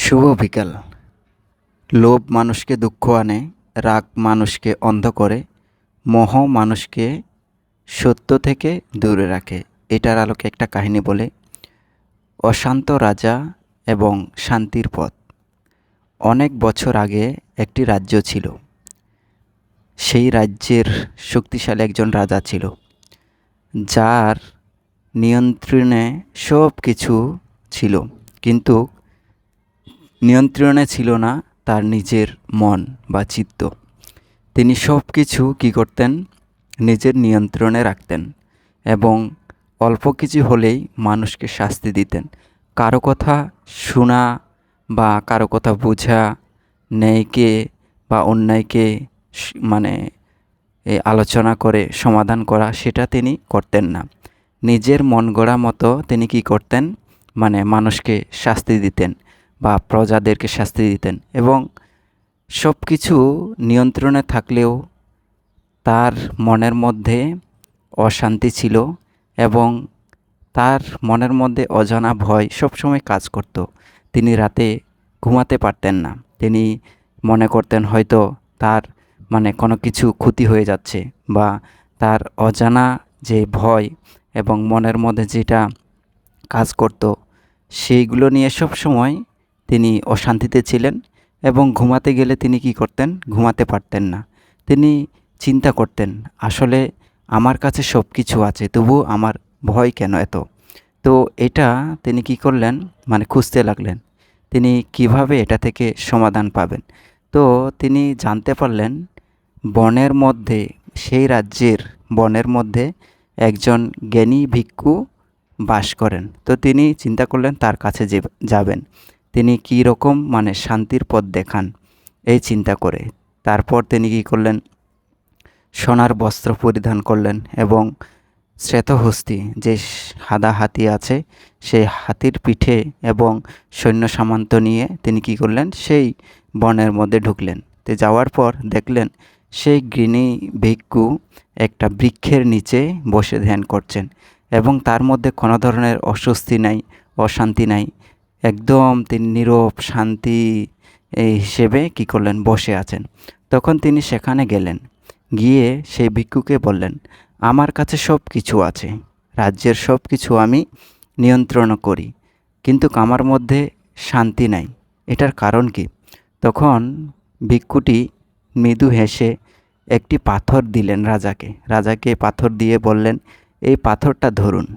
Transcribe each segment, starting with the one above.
শুভ বিকাল। লোভ মানুষকে দুঃখ আনে, রাগ মানুষকে অন্ধ করে, মোহ মানুষকে সত্য থেকে দূরে রাখে। এটার আলোকে একটা কাহিনী বলে। অশান্ত রাজা এবং শান্তির পথ। অনেক বছর আগে একটি রাজ্য ছিল। সেই রাজ্যের শক্তিশালী একজন রাজা ছিল, যার নিয়ন্ত্রণে সব কিছু ছিল, কিন্তু নিয়ন্ত্রণে ছিল না তার নিজের মন বা চিত্ত। তিনি সব কিছু কী করতেন? নিজের নিয়ন্ত্রণে রাখতেন এবং অল্প কিছু হলেই মানুষকে শাস্তি দিতেন। কারো কথা শোনা বা কারো কথা বোঝা, ন্যায়কে বা অন্যায়কে মানে আলোচনা করে সমাধান করা, সেটা তিনি করতেন না। নিজের মন গড়া মতো তিনি কী করতেন? মানুষকে শাস্তি দিতেন বা প্রজাদেরকে শাস্তি দিতেন, এবং সব কিছু নিয়ন্ত্রণে থাকলেও তার মনের মধ্যে অশান্তি ছিল এবং তার মনের মধ্যে অজানা ভয় সবসময় কাজ করত। তিনি রাতে ঘুমাতে পারতেন না। তিনি মনে করতেন হয়তো তার কোনো কিছু ক্ষতি হয়ে যাচ্ছে, বা তার অজানা যে ভয় এবং মনের মধ্যে যেটা কাজ করত, সেইগুলো নিয়ে সব সময় তিনি অশান্তিতে ছিলেন। এবং ঘুমাতে গেলে তিনি কী করতেন? ঘুমাতে পারতেন না। তিনি চিন্তা করতেন, আসলে আমার কাছে সব কিছু আছে, তবুও আমার ভয় কেন এত? তো এটা তিনি কী করলেন? খুঁজতে লাগলেন তিনি কিভাবে এটা থেকে সমাধান পাবেন। তো তিনি জানতে পারলেন, বনের মধ্যে, সেই রাজ্যের বনের মধ্যে একজন জ্ঞানী ভিক্ষু বাস করেন। তো তিনি চিন্তা করলেন তার কাছে যাবেন। তিনি কী রকম শান্তির পথ দেখান, এই চিন্তা করে তারপর তিনি কী করলেন? সোনার বস্ত্র পরিধান করলেন এবং শ্বেতহস্তি, যে সাদা হাতি আছে, সেই হাতির পিঠে এবং সৈন্য সামন্ত নিয়ে তিনি কী করলেন? সেই বনের মধ্যে ঢুকলেন। তো যাওয়ার পর দেখলেন সেই জ্ঞানী ভিক্ষু একটা বৃক্ষের নিচে বসে ধ্যান করছেন, এবং তার মধ্যে কোনো ধরনের অস্বস্তি নাই, অশান্তি নাই। একদম তিনি নীরব শান্তি এই হিসেবে কী করলেন? বসে আছেন। তখন তিনি সেখানে গেলেন, গিয়ে সেই ভিক্ষুকে বললেন, আমার কাছে সব কিছু আছে, রাজ্যের সব কিছু আমি নিয়ন্ত্রণ করি, কিন্তু আমার মধ্যে শান্তি নাই, এটার কারণ কি? তখন ভিক্ষুটি মৃদু হেসে একটি পাথর দিলেন রাজাকে পাথর দিয়ে বললেন, এই পাথরটা ধরুন।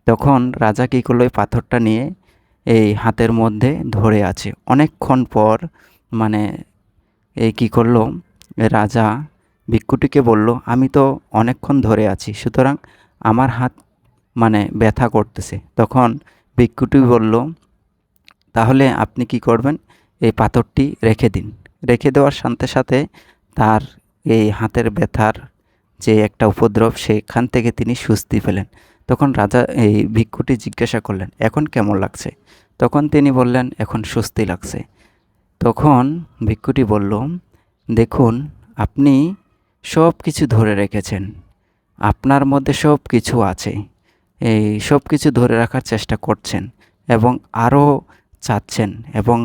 তখন রাজা কী করলো? এই পাথরটা নিয়ে এই হাতের মধ্যে ধরে আছে। অনেকক্ষণ পর এই কী করলো? রাজা ভিক্ষুটিকে বলল, আমি তো অনেকক্ষণ ধরে আছি, সুতরাং আমার হাত ব্যথা করতেছে। তখন ভিক্ষুটি বলল, তাহলে আপনি কি করবেন? এই পাথরটি রেখে দিন। রেখে দেওয়ার সাথে সাথে তার এই হাতের ব্যথার যে একটা উপদ্রব, সেখান থেকে তিনি স্বস্তি পেলেন। তখন রাজা এই ভিক্ষুটি জিজ্ঞাসা করলেন, এখন কেমন লাগছে? তখন তিনি বললেন, এখন স্বস্তি লাগছে। তখন ভিক্ষুটি বলল, দেখুন, আপনি সব কিছু ধরে রেখেছেন, আপনার মধ্যে সব কিছু আছে, এই সব কিছু ধরে রাখার চেষ্টা করছেন এবং আরও চাচ্ছেন, এবং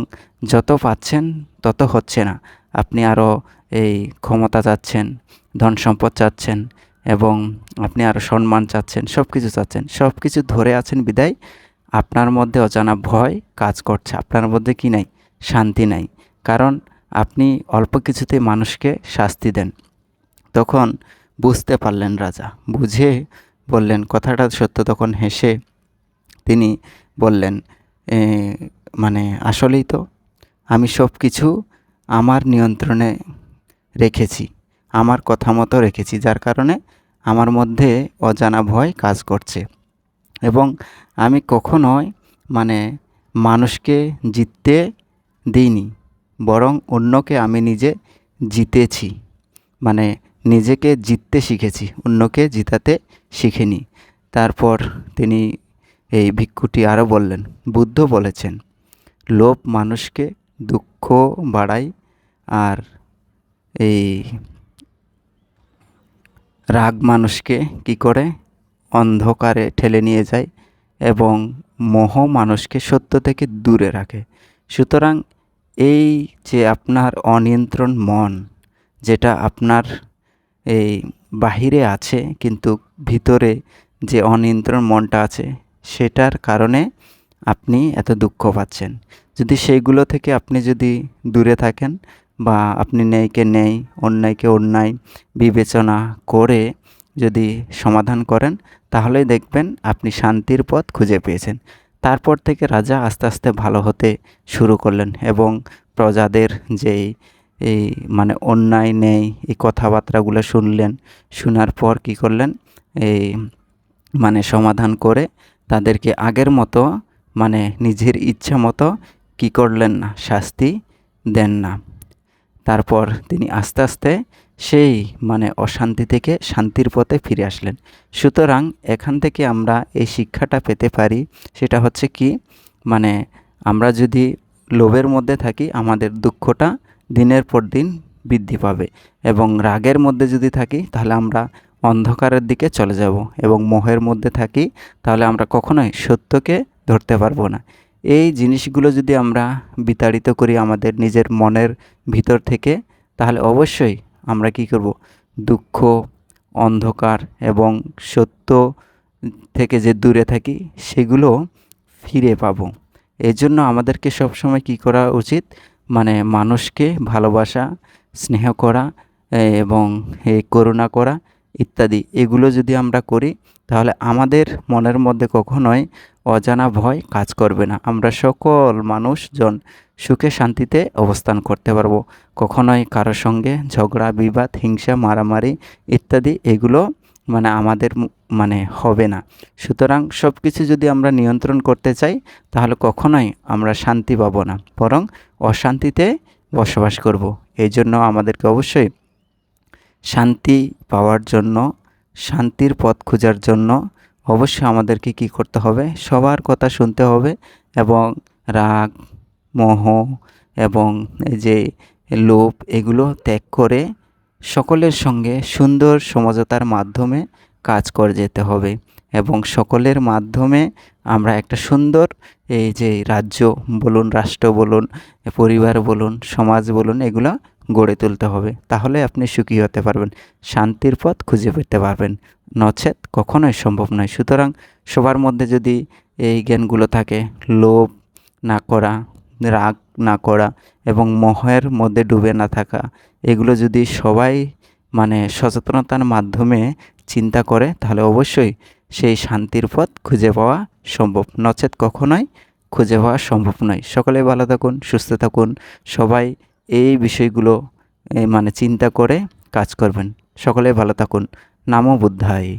যত পাচ্ছেন তত হচ্ছে না। আপনি আরও এই ক্ষমতা চাচ্ছেন, ধন সম্পদ চাচ্ছেন, এবং আপনি আরও সম্মান চাচ্ছেন, সব কিছু চাচ্ছেন। সব কিছু ধরে আছেন বিদায় আপনার মধ্যে অজানা ভয় কাজ করছে, আপনার মধ্যে কি নাই? শান্তি নাই, কারণ আপনি অল্প কিছুতেই মানুষকে শাস্তি দেন। তখন বুঝতে পারলেন রাজা, বুঝে বললেন, কথাটা সত্য। তখন হেসে তিনি বললেন, আসলেই তো আমি সব কিছু আমার নিয়ন্ত্রণে রেখেছি, আমার কথা মতো রেখেছি, যার কারণে আমার মধ্যে অজানা ভয় কাজ করছে, এবং আমি কখনোই মানুষকে জিততে দিইনি, বরং অন্যকে আমি নিজে জিতেছি। নিজেকে জিততে শিখেছি, অন্যকে জিতাতে শিখিনি। তারপর তিনি এই ভিক্ষুটি আরও বললেন, বুদ্ধ বলেছেন, লোভ মানুষকে দুঃখ বাড়ায়, আর এই রাগ মানুষকে কী করে? অন্ধকারে ঠেলে নিয়ে যায়, এবং মোহ মানুষকে সত্য থেকে দূরে রাখে। সুতরাং এই যে আপনার অনিয়ন্ত্রণ মন, যেটা আপনার এই বাহিরে আছে কিন্তু ভিতরে যে অনিয়ন্ত্রণ মনটা আছে, সেটার কারণে আপনি এত দুঃখ পাচ্ছেন। যদি সেইগুলো থেকে আপনি যদি দূরে থাকেন বা আপনি ন্যায়কে ন্যায়, অন্যায়কে অন্যায় বিবেচনা করে যদি সমাধান করেন, তাহলেই দেখবেন আপনি শান্তির পথ খুঁজে পেয়েছেন। তারপর থেকে রাজা আস্তে আস্তে ভালো হতে শুরু করলেন এবং প্রজাদের যেই এই মানে অন্যায় নেই এই কথাবার্তাগুলো শুনলেন। শোনার পর কী করলেন, এই মানে সমাধান করে তাদেরকে আগের মতো মানে নিজের ইচ্ছা মতো কী করলেন না, শাস্তি দেন না। তারপর তিনি আস্তে আস্তে সেই মানে অশান্তি থেকে শান্তির পথে ফিরে আসলেন। সুতরাং এখান থেকে আমরা এই শিক্ষাটা পেতে পারি, সেটা হচ্ছে কি, মানে আমরা যদি লোভের মধ্যে থাকি আমাদের দুঃখটা দিনের পর দিন বৃদ্ধি পাবে, এবং রাগের মধ্যে যদি থাকি তাহলে আমরা অন্ধকারের দিকে চলে যাব, এবং মোহের মধ্যে থাকি তাহলে আমরা কখনোই সত্যকে ধরতে পারবো না। এই জিনিসগুলো যদি আমরা বিতাড়িত করি আমাদের নিজের মনের ভিতর থেকে, তাহলে অবশ্যই আমরা কী করব, দুঃখ, অন্ধকার এবং সত্য থেকে যে দূরে থাকি সেগুলো ফিরে পাবো। এজন্য আমাদেরকে সবসময় কী করা উচিত, মানে মানুষকে ভালোবাসা, স্নেহ করা এবং এই করুণা করা ইত্যাদি, এগুলো যদি আমরা করি তাহলে আমাদের মনের মধ্যে কখনোই অজানা ভয় কাজ করবে না। আমরা সকল মানুষজন সুখে শান্তিতে অবস্থান করতে পারবো। কখনোই কারোর সঙ্গে ঝগড়া, বিবাদ, হিংসা, মারামারি ইত্যাদি এগুলো মানে আমাদের মানে হবে না। সুতরাং সব কিছু যদি আমরা নিয়ন্ত্রণ করতে চাই তাহলে কখনোই আমরা শান্তি পাবো না, বরং অশান্তিতে বসবাস করব। এই জন্য আমাদেরকে অবশ্যই শান্তি পাওয়ার জন্য, শান্তির পথ খোঁজার জন্য অবশ্যই আমাদেরকে কী করতে হবে, সবার কথা শুনতে হবে এবং রাগ, মোহ এবং এই যে লোভ এগুলো ত্যাগ করে সকলের সঙ্গে সুন্দর সমঝোতার মাধ্যমে কাজ করে যেতে হবে, এবং সকলের মাধ্যমে আমরা একটা সুন্দর এই যে রাজ্য বলুন, রাষ্ট্র বলুন, পরিবার বলুন, সমাজ বলুন, এগুলো গড়ে তুলতে হবে। তাহলে আপনি সুখী হতে পারবেন, শান্তির পথ খুঁজে পেতে পারবেন, নচেৎ কখনোই সম্ভব নয়। সুতরাং সবার মধ্যে যদি এই জ্ঞানগুলো থাকে, লোভ না করা, রাগ না করা এবং মোহের মধ্যে ডুবে না থাকা, এগুলো যদি সবাই মানে সচেতনতার মাধ্যমে চিন্তা করে তাহলে অবশ্যই সেই শান্তির পথ খুঁজে পাওয়া সম্ভব, নচেৎ কখনোই খুঁজে পাওয়া সম্ভব নয়। সকলে ভালো থাকুন, সুস্থ থাকুন, সবাই এই বিষয়গুলো মানে চিন্তা করে কাজ করবেন। সকলে ভালো থাকুন। নমো বুদ্ধায়।